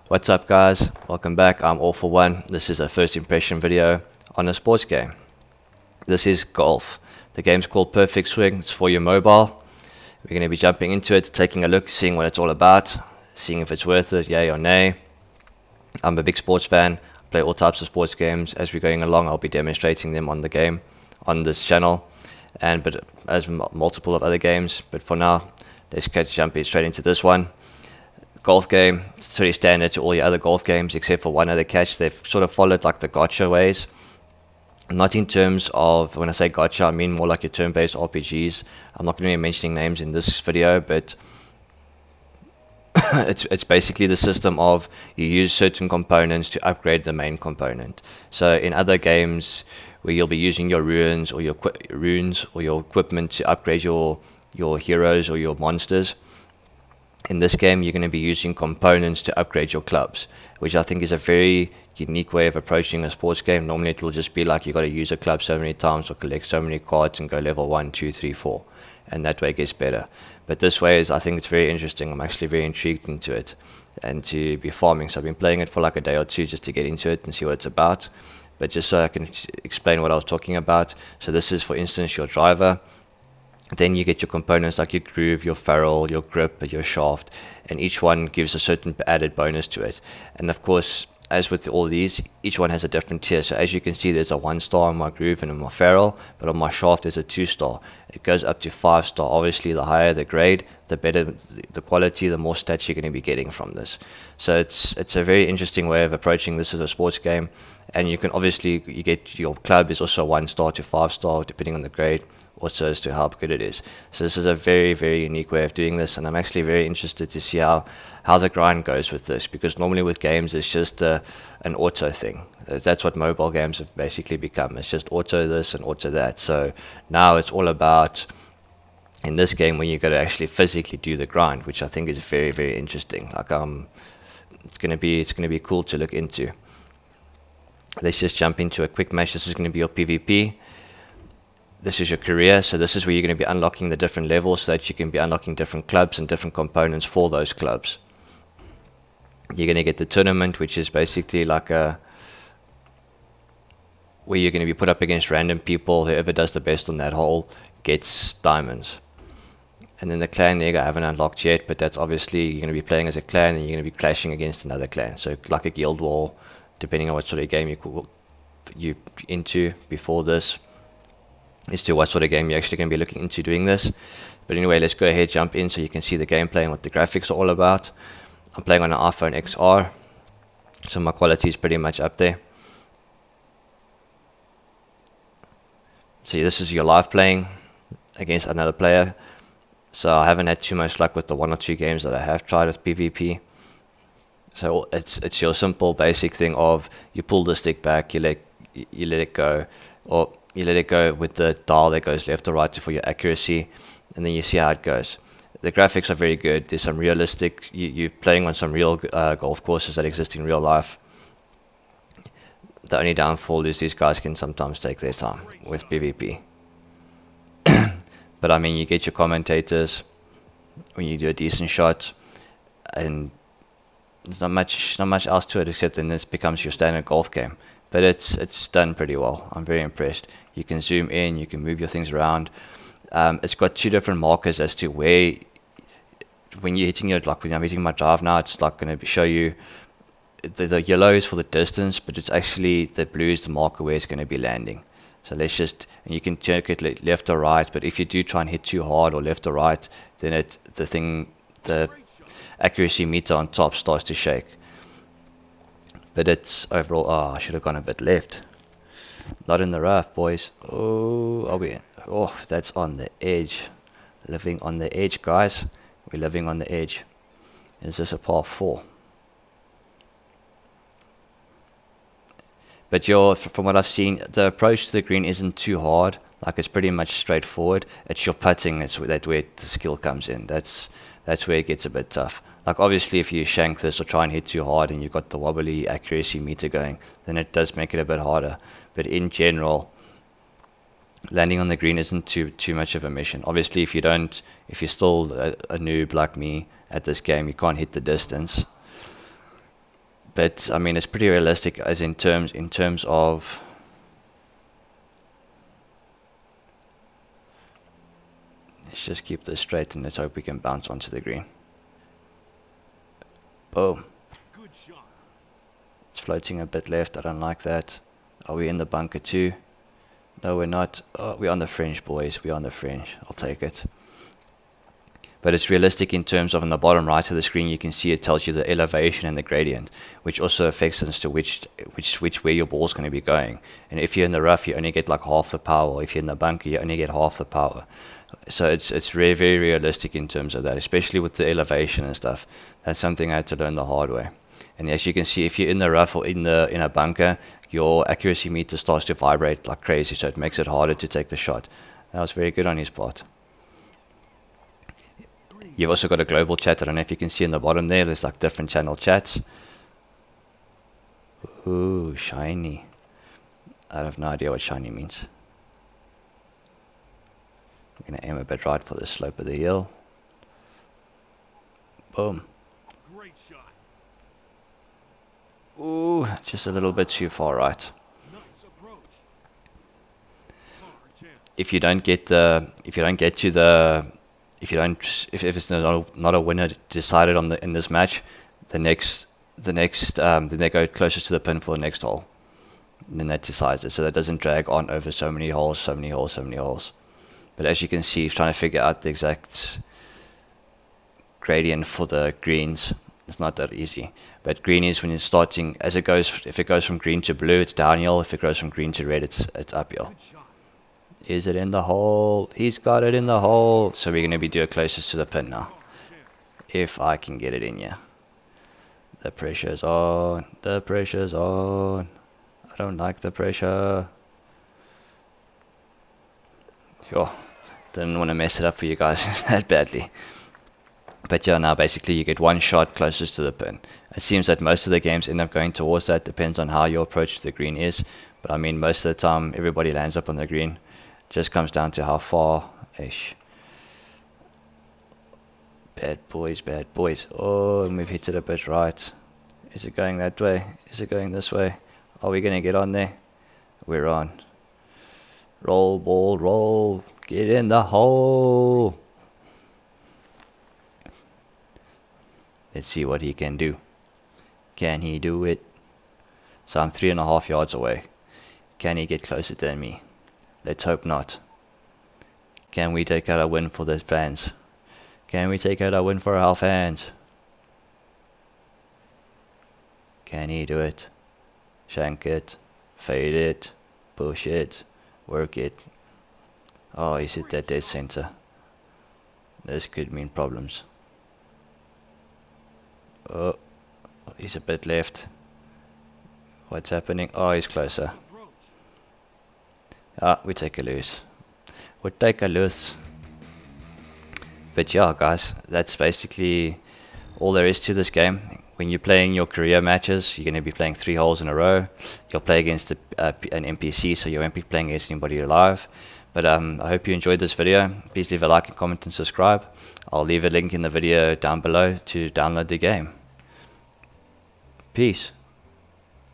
What's up guys, welcome back. I'm All For One. This is a first impression video on a sports game. This is golf. The game's called Perfect Swing. It's for your mobile. We're going to be jumping into it, taking a look, seeing what it's all about, seeing if it's worth it, yay or nay. I'm a big sports fan, I play all types of sports games. As we're going along, I'll be demonstrating them on the game, on this channel, but as multiple of other games. But for now, let's jump straight into this one. Golf game, it's pretty standard to all your other golf games except for one other catch. They've sort of followed like the gacha ways. Not in terms of, when I say gacha, I mean more like your turn-based RPGs. I'm not going to be mentioning names in this video, but it's basically the system of you use certain components to upgrade the main component. So in other games where you'll be using your runes or your equipment to upgrade your heroes or your monsters, in this game you're going to be using components to upgrade your clubs, which I think is a very unique way of approaching a sports game. Normally it will just be like you got to use a club so many times or collect so many cards and go level 1, 2, 3, 4, and that way it gets better. But this way I think it's very interesting. I'm actually very intrigued into it and to be farming. So I've been playing it for like a day or two just to get into it and see what it's about. But just so I can explain what I was talking about. So this is, for instance, your driver. Then you get your components like your groove, your ferrule, your grip, your shaft, and each one gives a certain added bonus to it. And of course, as with all these, each one has a different tier. So as you can see, there's a 1-star on my groove and on my ferrule, but on my shaft there's a 2-star. It goes up to 5-star. Obviously, the higher the grade, the better the quality, the more stats you're going to be getting from this. So it's a very interesting way of approaching this as a sports game. And you can obviously, you get your club is also 1-star to 5-star depending on the grade, also as to how good it is. So this is a very, very unique way of doing this, and I'm actually very interested to see how the grind goes with this, because normally with games it's just an auto thing. That's what mobile games have basically become. It's just auto this and auto that. So now it's all about, in this game, when you got to actually physically do the grind, which I think is very, very interesting. Like it's gonna be cool to look into. Let's just jump into a quick match. This is going to be your PvP. This is your career, so this is where you're going to be unlocking the different levels so that you can be unlocking different clubs and different components for those clubs. You're going to get the tournament, which is basically like where you're going to be put up against random people. Whoever does the best on that hole gets diamonds. And then the clan leg I haven't unlocked yet, but that's obviously you're going to be playing as a clan and you're going to be clashing against another clan. So like a guild war, depending on what sort of game you're into before this, as to what sort of game you're actually going to be looking into doing this. But anyway, let's go ahead, jump in so you can see the gameplay and what the graphics are all about. I'm playing on an iPhone XR, so my quality is pretty much up there. See, this is your live playing against another player. So I haven't had too much luck with the 1 or 2 games that I have tried with PvP. So it's your simple basic thing of you pull the stick back, you let it go, or you let it go with the dial that goes left or right for your accuracy, and then you see how it goes. The graphics are very good. There's some realistic, you're playing on some real golf courses that exist in real life. The only downfall is these guys can sometimes take their time with PvP. But I mean, you get your commentators when you do a decent shot, and there's not much else to it except then this becomes your standard golf game. But it's done pretty well. I'm very impressed. You can zoom in, you can move your things around. It's got 2 different markers as to where, when you're hitting when I'm hitting my drive now, it's like going to show you the yellow is for the distance, but it's actually the blue is the marker where it's going to be landing. So let's just, and you can check it left or right, but if you do try and hit too hard or left or right, then the accuracy meter on top starts to shake. But it's overall, I should have gone a bit left. Not in the rough, boys. Oh, are we? Oh, that's on the edge. Living on the edge, guys. We're living on the edge. Is this a par 4? But from what I've seen, the approach to the green isn't too hard. Like, it's pretty much straightforward. It's your putting that's where the skill comes in. That's where it gets a bit tough. Like, obviously if you shank this or try and hit too hard and you've got the wobbly accuracy meter going, then it does make it a bit harder. But in general, landing on the green isn't too much of a mission. Obviously if you're still a noob like me at this game, you can't hit the distance. but I mean it's pretty realistic as in terms of let's just keep this straight and let's hope we can bounce onto the green. Boom. Good shot. It's floating a bit left. I don't like that. Are we in the bunker too? No, we're not. Oh, we're on the fringe, boys. We're on the fringe. I'll take it. But it's realistic in terms of on the bottom right of the screen you can see it tells you the elevation and the gradient, which also affects as to which way your ball's going to be going. And if you're in the rough you only get like half the power. If you're in the bunker you only get half the power. So it's very, very realistic in terms of that, especially with the elevation and stuff. That's something I had to learn the hard way. And as you can see, if you're in the rough or in a bunker, your accuracy meter starts to vibrate like crazy, so it makes it harder to take the shot. That was very good on his part. You've also got a global chat. I don't know if you can see in the bottom there, there's like different channel chats. Ooh, shiny. I have no idea what shiny means. I'm going to aim a bit right for the slope of the hill. Boom. Great shot. Ooh, just a little bit too far right. Nice approach. Hard chance. If it's not a winner decided in this match, then they go closest to the pin for the next hole. And then that decides it, so that doesn't drag on over so many holes. But as you can see, he's trying to figure out the exact gradient for the greens. It's not that easy. But green is when you're starting, if it goes from green to blue, it's downhill. If it goes from green to red, it's uphill. Good shot. Is it in the hole? He's got it in the hole. So we're going to be doing closest to the pin now. Hard chance. If I can get it in here. The pressure's on. The pressure's on. I don't like the pressure. Sure. Didn't want to mess it up for you guys that badly. But yeah, now basically you get one shot closest to the pin. It seems that most of the games end up going towards that. Depends on how your approach to the green is. But I mean, most of the time everybody lands up on the green. Just comes down to how far-ish. Bad boys, bad boys. Oh, and we've hit it a bit right. Is it going that way? Is it going this way? Are we going to get on there? We're on. Roll, ball, roll. Get in the hole. Let's see what he can do. Can he do it? So I'm 3.5 yards away. Can he get closer than me? Let's hope not. Can we take out a win for this fans? Can we take out a win for our fans? Can he do it? Shank it. Fade it. Push it. Work it. Oh, he's hit that dead center. This could mean problems. Oh, he's a bit left. What's happening? Oh, he's closer. Approach. Ah, we take a loose. We take a loose. But yeah, guys, that's basically all there is to this game. When you're playing your career matches, you're going to be playing 3 holes in a row. You'll play against an NPC, so you won't be playing against anybody alive. But I hope you enjoyed this video. Please leave a like and comment and subscribe. I'll leave a link in the video down below to download the game. Peace.